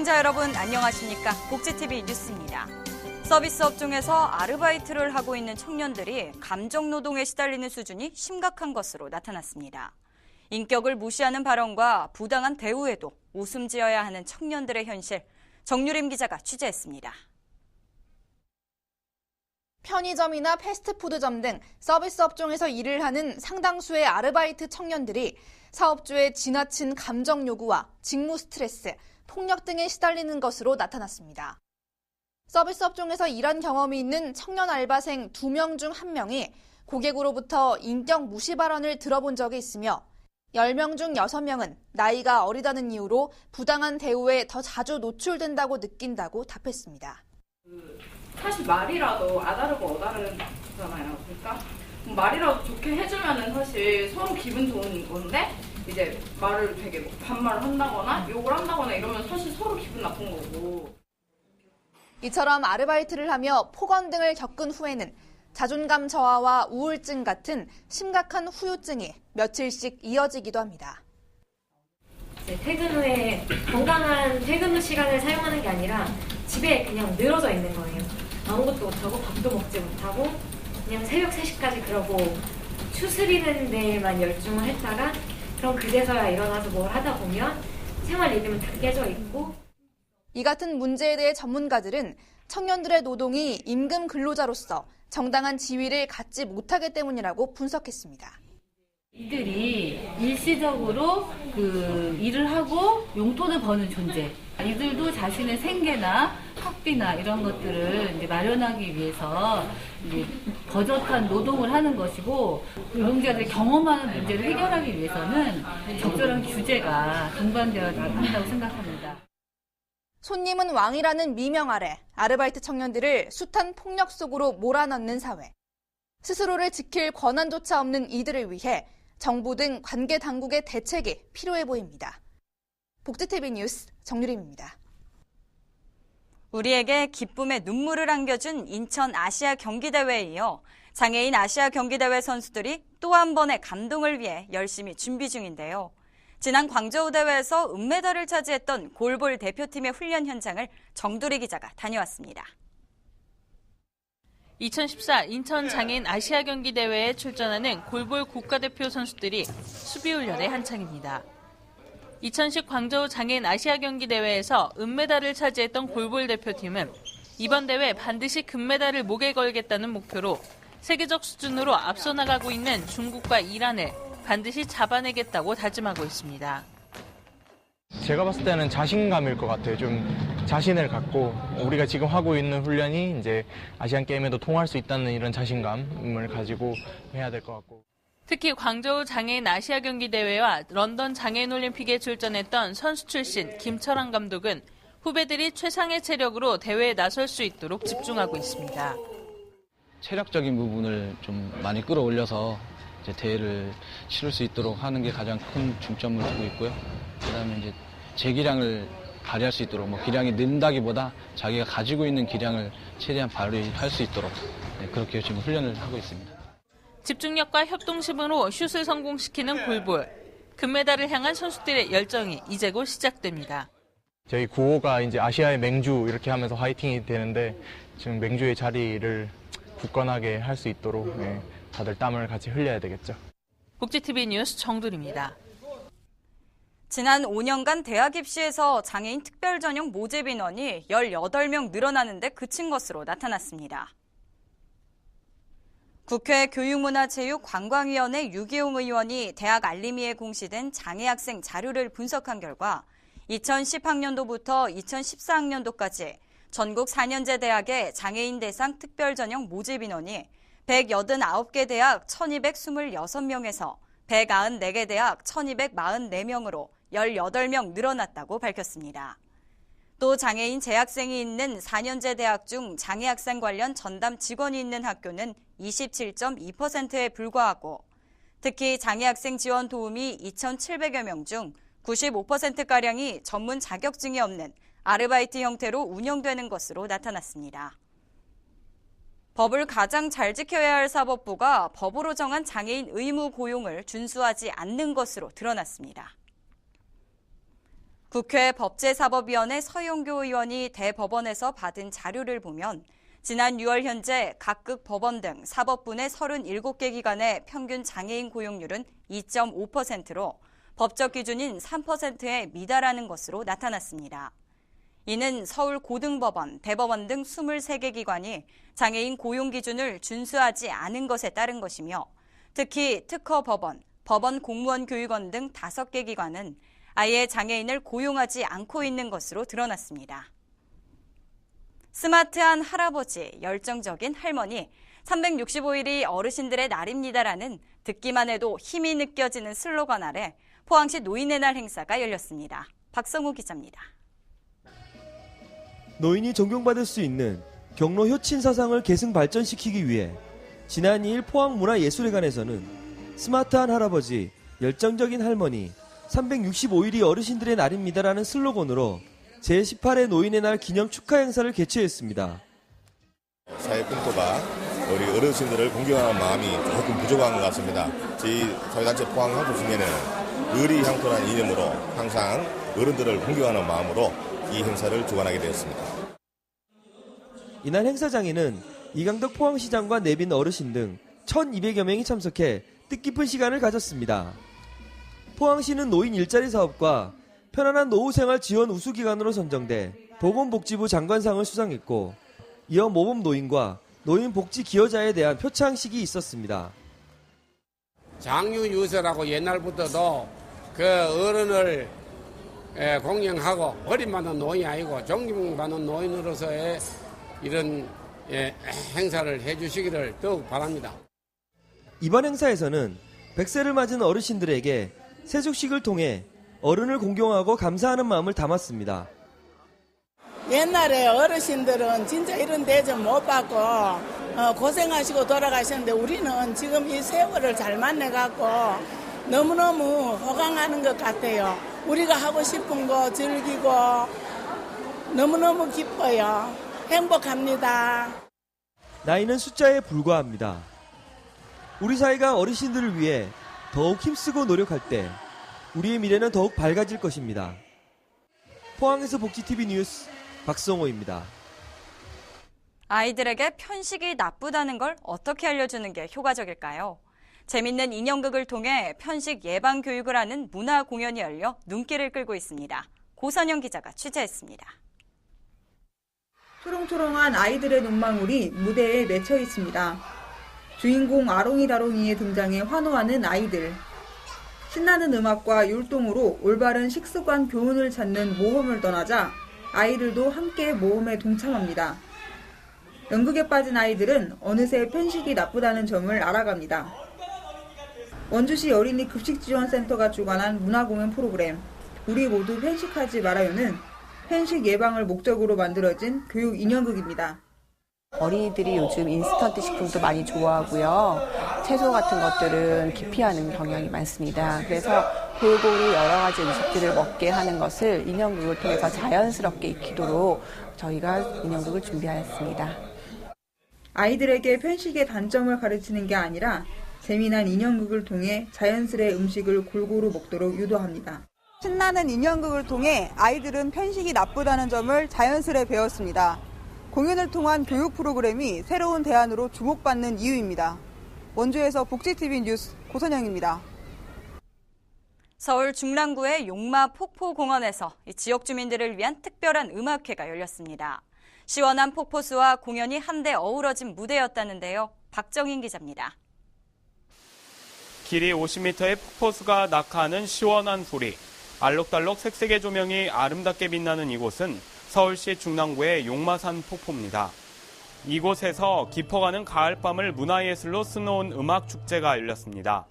시청자 여러분 안녕하십니까? 복지TV 뉴스입니다. 서비스 업종에서 아르바이트를 하고 있는 청년들이 감정노동에 시달리는 수준이 심각한 것으로 나타났습니다. 인격을 무시하는 발언과 부당한 대우에도 웃음 지어야 하는 청년들의 현실, 정유림 기자가 취재했습니다. 편의점이나 패스트푸드점 등 서비스 업종에서 일을 하는 상당수의 아르바이트 청년들이 사업주의 지나친 감정 요구와 직무 스트레스, 폭력 등에 시달리는 것으로 나타났습니다. 서비스 업종에서 일한 경험이 있는 청년 알바생 2명 중 1명이 고객으로부터 인격 무시 발언을 들어본 적이 있으며 10명 중 6명은 나이가 어리다는 이유로 부당한 대우에 더 자주 노출된다고 느낀다고 답했습니다. 사실 말이라도 아다르고 어다르잖아요. 그러니까 말이라도 좋게 해주면은 사실 서로 기분 좋은 건데 이제 말을 되게 반말을 한다거나 욕을 한다거나 이러면 사실 서로 기분 나쁜 거고. 이처럼 아르바이트를 하며 폭언 등을 겪은 후에는 자존감 저하와 우울증 같은 심각한 후유증이 며칠씩 이어지기도 합니다. 퇴근 후에 건강한 퇴근 후 시간을 사용하는 게 아니라 집에 그냥 늘어져 있는 거예요. 아무것도 못하고 밥도 먹지 못하고 그냥 새벽 3시까지 그러고 추스리는 데에만 열중을 했다가 그럼 그제서야 일어나서 뭘 하다 보면 생활 리듬은 다 깨져 있고. 이 같은 문제에 대해 전문가들은 청년들의 노동이 임금 근로자로서 정당한 지위를 갖지 못하기 때문이라고 분석했습니다. 이들이 일시적으로 일을 하고 용돈을 버는 존재. 이들도 자신의 생계나 학비나 이런 것들을 이제 마련하기 위해서 이제 버젓한 노동을 하는 것이고, 노동자들이 경험하는 문제를 해결하기 위해서는 적절한 규제가 동반되어야 한다고 생각합니다. 손님은 왕이라는 미명 아래 아르바이트 청년들을 숱한 폭력 속으로 몰아넣는 사회. 스스로를 지킬 권한조차 없는 이들을 위해 정부 등 관계 당국의 대책이 필요해 보입니다. 복지TV 뉴스 정유림입니다. 우리에게 기쁨의 눈물을 안겨준 인천 아시아 경기대회에 이어 장애인 아시아 경기대회 선수들이 또 한 번의 감동을 위해 열심히 준비 중인데요. 지난 광저우 대회에서 은메달을 차지했던 골볼 대표팀의 훈련 현장을 정두리 기자가 다녀왔습니다. 2014 인천 장애인 아시아 경기 대회에 출전하는 골볼 국가대표 선수들이 수비 훈련에 한창입니다. 2010 광저우 장애인 아시아 경기 대회에서 은메달을 차지했던 골볼 대표팀은 이번 대회 반드시 금메달을 목에 걸겠다는 목표로 세계적 수준으로 앞서 나가고 있는 중국과 이란을 반드시 잡아내겠다고 다짐하고 있습니다. 제가 봤을 때는 자신감일 것 같아요. 좀 자신을 갖고 우리가 지금 하고 있는 훈련이 이제 아시안 게임에도 통할 수 있다는 이런 자신감을 가지고 해야 될 것 같고. 특히 광저우 장애인 아시아 경기 대회와 런던 장애인 올림픽에 출전했던 선수 출신 김철환 감독은 후배들이 최상의 체력으로 대회에 나설 수 있도록 집중하고 있습니다. 체력적인 부분을 좀 많이 끌어올려서 이제 대회를 치를 수 있도록 하는 게 가장 큰 중점을 두고 있고요. 그다음에 이제 제 기량을 발휘할 수 있도록 기량이 는다기보다 자기가 가지고 있는 기량을 최대한 발휘할 수 있도록 그렇게 지금 훈련을 하고 있습니다. 집중력과 협동심으로 슛을 성공시키는 골볼. 금메달을 향한 선수들의 열정이 이제 곧 시작됩니다. 저희 구호가 이제 아시아의 맹주 이렇게 하면서 화이팅이 되는데 지금 맹주의 자리를 굳건하게 할 수 있도록 다들 땀을 같이 흘려야 되겠죠. 복지TV 뉴스 정두리입니다. 지난 5년간 대학 입시에서 장애인 특별 전형 모집 인원이 18명 늘어나는데 그친 것으로 나타났습니다. 국회 교육문화체육관광위원회 유기용 의원이 대학 알림이에 공시된 장애 학생 자료를 분석한 결과 2010학년도부터 2014학년도까지 전국 4년제 대학의 장애인 대상 특별 전형 모집 인원이 189개 대학 1226명에서 194개 대학 1244명으로 18명 늘어났다고 밝혔습니다. 또 장애인 재학생이 있는 4년제 대학 중 장애학생 관련 전담 직원이 있는 학교는 27.2%에 불과하고 특히 장애학생 지원 도우미 2,700여 명 중 95%가량이 전문 자격증이 없는 아르바이트 형태로 운영되는 것으로 나타났습니다. 법을 가장 잘 지켜야 할 사법부가 법으로 정한 장애인 의무 고용을 준수하지 않는 것으로 드러났습니다. 국회 법제사법위원회 서영교 의원이 대법원에서 받은 자료를 보면 지난 6월 현재 각급 법원 등 사법부내 37개 기관의 평균 장애인 고용률은 2.5%로 법적 기준인 3%에 미달하는 것으로 나타났습니다. 이는 서울 고등법원, 대법원 등 23개 기관이 장애인 고용 기준을 준수하지 않은 것에 따른 것이며 특히 특허법원, 법원 공무원 교육원 등 5개 기관은 아예 장애인을 고용하지 않고 있는 것으로 드러났습니다. 스마트한 할아버지, 열정적인 할머니, 365일이 어르신들의 날입니다라는 듣기만 해도 힘이 느껴지는 슬로건 아래 포항시 노인의 날 행사가 열렸습니다. 박성우 기자입니다. 노인이 존경받을 수 있는 경로 효친 사상을 계승 발전시키기 위해 지난 2일 포항문화예술회관에서는 스마트한 할아버지, 열정적인 할머니, 365일이 어르신들의 날입니다라는 슬로건으로 제18회 노인의 날 기념 축하 행사를 개최했습니다. 사회 풍토가 우리 어르신들을 공경하는 마음이 조금 부족한 것 같습니다. 저희 사회단체 포항 향토 중에는 의리 향토라는 이념으로 항상 어른들을 공경하는 마음으로 이 행사를 주관하게 되었습니다. 이날 행사장에는 이강덕 포항시장과 내빈 어르신 등 1,200여 명이 참석해 뜻깊은 시간을 가졌습니다. 포항시는 노인 일자리 사업과 편안한 노후생활 지원 우수기관으로 선정돼 보건복지부 장관상을 수상했고 이어 모범 노인과 노인복지 기여자에 대한 표창식이 있었습니다. 장유유서라고 옛날부터도 그 어른을 공경하고 버림받는 노인이 아니고 존경받는 노인으로서의 이런 행사를 해주시기를 더욱 바랍니다. 이번 행사에서는 100세를 맞은 어르신들에게 세족식을 통해 어른을 공경하고 감사하는 마음을 담았습니다. 옛날에 어르신들은 진짜 이런 대접 못 받고 고생하시고 돌아가셨는데 우리는 지금 이 세월을 잘 만나갖고 너무너무 호강하는 것 같아요. 우리가 하고 싶은 거 즐기고 너무너무 기뻐요. 행복합니다. 나이는 숫자에 불과합니다. 우리 사회가 어르신들을 위해 더욱 힘쓰고 노력할 때 우리의 미래는 더욱 밝아질 것입니다. 포항에서 복지TV 뉴스 박성호입니다. 아이들에게 편식이 나쁘다는 걸 어떻게 알려주는 게 효과적일까요? 재밌는 인형극을 통해 편식 예방 교육을 하는 문화 공연이 열려 눈길을 끌고 있습니다. 고선영 기자가 취재했습니다. 초롱초롱한 아이들의 눈망울이 무대에 맺혀 있습니다. 주인공 아롱이다롱이의 등장에 환호하는 아이들. 신나는 음악과 율동으로 올바른 식습관 교훈을 찾는 모험을 떠나자 아이들도 함께 모험에 동참합니다. 연극에 빠진 아이들은 어느새 편식이 나쁘다는 점을 알아갑니다. 원주시 어린이 급식지원센터가 주관한 문화공연 프로그램 우리 모두 편식하지 말아요는 편식 예방을 목적으로 만들어진 교육 인형극입니다. 어린이들이 요즘 인스턴트 식품도 많이 좋아하고요. 채소 같은 것들은 기피하는 경향이 많습니다. 그래서 골고루 여러 가지 음식들을 먹게 하는 것을 인형극을 통해서 자연스럽게 익히도록 저희가 인형극을 준비하였습니다. 아이들에게 편식의 단점을 가르치는 게 아니라 재미난 인형극을 통해 자연스레 음식을 골고루 먹도록 유도합니다. 신나는 인형극을 통해 아이들은 편식이 나쁘다는 점을 자연스레 배웠습니다. 공연을 통한 교육 프로그램이 새로운 대안으로 주목받는 이유입니다. 원주에서 복지TV 뉴스 고선영입니다. 서울 중랑구의 용마 폭포공원에서 지역 주민들을 위한 특별한 음악회가 열렸습니다. 시원한 폭포수와 공연이 한데 어우러진 무대였다는데요. 박정인 기자입니다. 길이 50m의 폭포수가 낙하하는 시원한 소리, 알록달록 색색의 조명이 아름답게 빛나는 이곳은 서울시 중랑구의 용마산 폭포입니다. 이곳에서 깊어가는 가을밤을 문화예술로 수놓은 음악축제가 열렸습니다.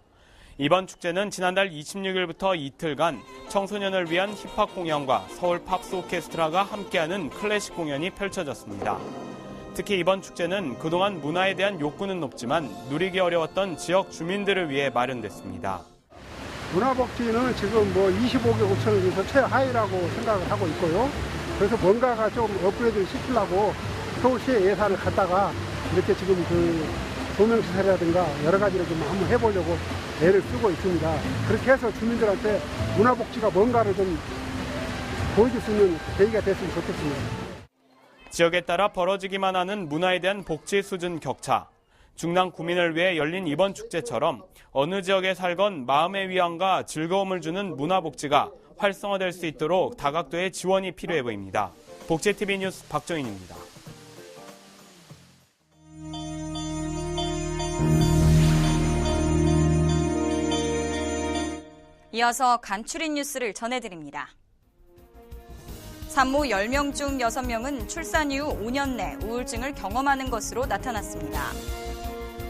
이번 축제는 지난달 26일부터 이틀간 청소년을 위한 힙합 공연과 서울 팝스 오케스트라가 함께하는 클래식 공연이 펼쳐졌습니다. 특히 이번 축제는 그동안 문화에 대한 욕구는 높지만 누리기 어려웠던 지역 주민들을 위해 마련됐습니다. 문화복지는 지금 25개 구청 중에서 최하위라고 생각을 하고 있고요. 그래서 뭔가가 좀 업그레이드를 시키려고 서울시의 예산을 갖다가 이렇게 지금 조명시설이라든가 여러 가지를 좀 한번 해보려고 애를 쓰고 있습니다. 그렇게 해서 주민들한테 문화복지가 뭔가를 좀 보여줄 수 있는 계기가 됐으면 좋겠습니다. 지역에 따라 벌어지기만 하는 문화에 대한 복지 수준 격차. 중랑 구민을 위해 열린 이번 축제처럼 어느 지역에 살건 마음의 위안과 즐거움을 주는 문화복지가 활성화될 수 있도록 다각도의 지원이 필요해 보입니다. 복지TV 뉴스 박정인입니다. 이어서 간추린 뉴스를 전해드립니다. 산모 10명 중 6명은 출산 이후 5년 내 우울증을 경험하는 것으로 나타났습니다.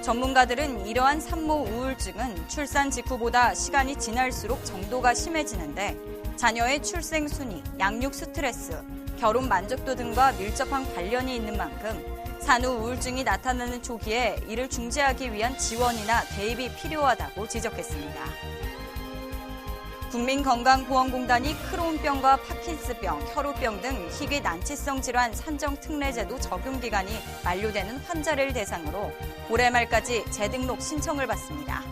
전문가들은 이러한 산모 우울증은 출산 직후보다 시간이 지날수록 정도가 심해지는데 자녀의 출생 순위, 양육 스트레스, 결혼 만족도 등과 밀접한 관련이 있는 만큼 산후 우울증이 나타나는 초기에 이를 중재하기 위한 지원이나 대입이 필요하다고 지적했습니다. 국민건강보험공단이 크론병과 파킨스병, 혈우병 등 희귀 난치성 질환 산정 특례제도 적용 기간이 만료되는 환자를 대상으로 올해 말까지 재등록 신청을 받습니다.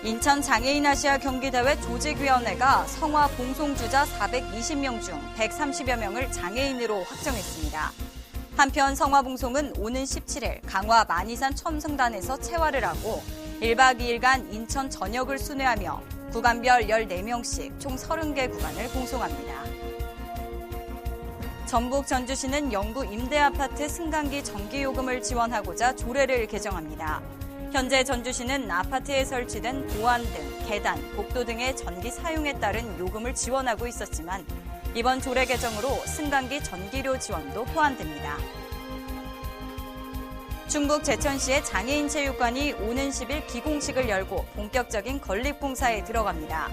인천 장애인 아시아 경기대회 조직위원회가 성화 봉송주자 420명 중 130여 명을 장애인으로 확정했습니다. 한편 성화봉송은 오는 17일 강화 만이산 첨성단에서 체화를 하고 1박 2일간 인천 전역을 순회하며 구간별 14명씩 총 30개 구간을 봉송합니다. 전북 전주시는 영구 임대아파트 승강기 전기요금을 지원하고자 조례를 개정합니다. 현재 전주시는 아파트에 설치된 보안 등 계단, 복도 등의 전기 사용에 따른 요금을 지원하고 있었지만 이번 조례 개정으로 승강기 전기료 지원도 포함됩니다. 충북 제천시의 장애인 체육관이 오는 10일 기공식을 열고 본격적인 건립공사에 들어갑니다.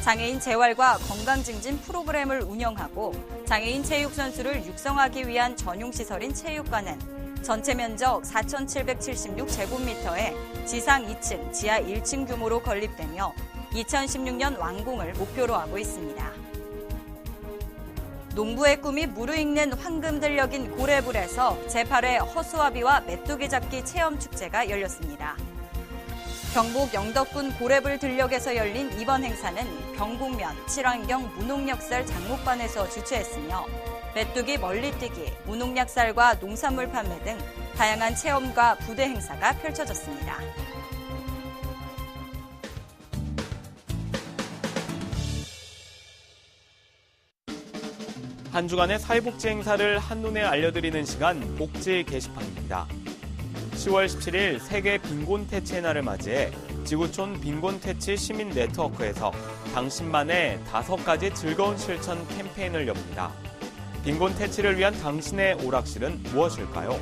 장애인 재활과 건강증진 프로그램을 운영하고 장애인 체육선수를 육성하기 위한 전용시설인 체육관은 전체 면적 4,776제곱미터에 지상 2층, 지하 1층 규모로 건립되며 2016년 완공을 목표로 하고 있습니다. 농부의 꿈이 무르익는 황금들녘인 고래불에서 제8회 허수아비와 메뚜기 잡기 체험축제가 열렸습니다. 경북 영덕군 고래불 들녘에서 열린 이번 행사는 경북면, 칠환경 무농약살 장목반에서 주최했으며 메뚜기 멀리뛰기, 무농약살과 농산물 판매 등 다양한 체험과 부대 행사가 펼쳐졌습니다. 한 주간의 사회복지 행사를 한눈에 알려드리는 시간 복지 게시판입니다. 10월 17일 세계 빈곤퇴치의 날을 맞이해 지구촌 빈곤퇴치 시민 네트워크에서 당신만의 5가지 즐거운 실천 캠페인을 엽니다. 빈곤퇴치를 위한 당신의 오락실은 무엇일까요?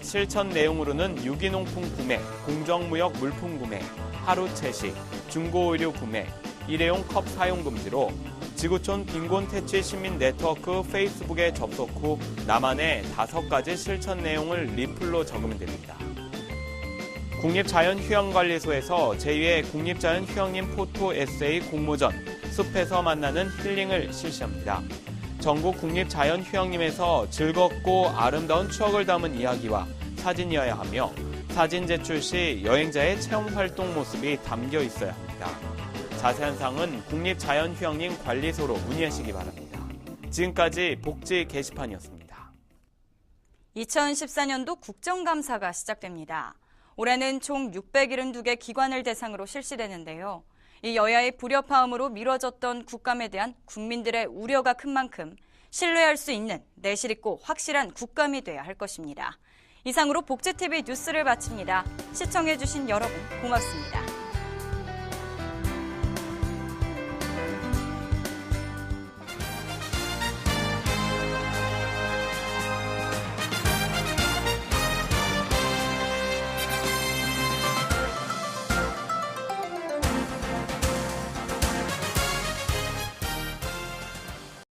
실천 내용으로는 유기농품 구매, 공정무역 물품 구매, 하루 채식, 중고의류 구매, 일회용 컵 사용 금지로 지구촌 빈곤퇴치 시민 네트워크 페이스북에 접속 후 나만의 5가지 실천 내용을 리플로 적으면 됩니다. 국립자연휴양관리소에서 제2회 국립자연휴양림 포토 에세이 공모전 숲에서 만나는 힐링을 실시합니다. 전국 국립자연휴양림에서 즐겁고 아름다운 추억을 담은 이야기와 사진이어야 하며 사진 제출 시 여행자의 체험활동 모습이 담겨 있어야 합니다. 자세한 사항은 국립자연휴양림 관리소로 문의하시기 바랍니다. 지금까지 복지 게시판이었습니다. 2014년도 국정감사가 시작됩니다. 올해는 총 672개 기관을 대상으로 실시되는데요. 이 여야의 불협화음으로 미뤄졌던 국감에 대한 국민들의 우려가 큰 만큼 신뢰할 수 있는 내실 있고 확실한 국감이 돼야 할 것입니다. 이상으로 복지TV 뉴스를 마칩니다. 시청해주신 여러분 고맙습니다.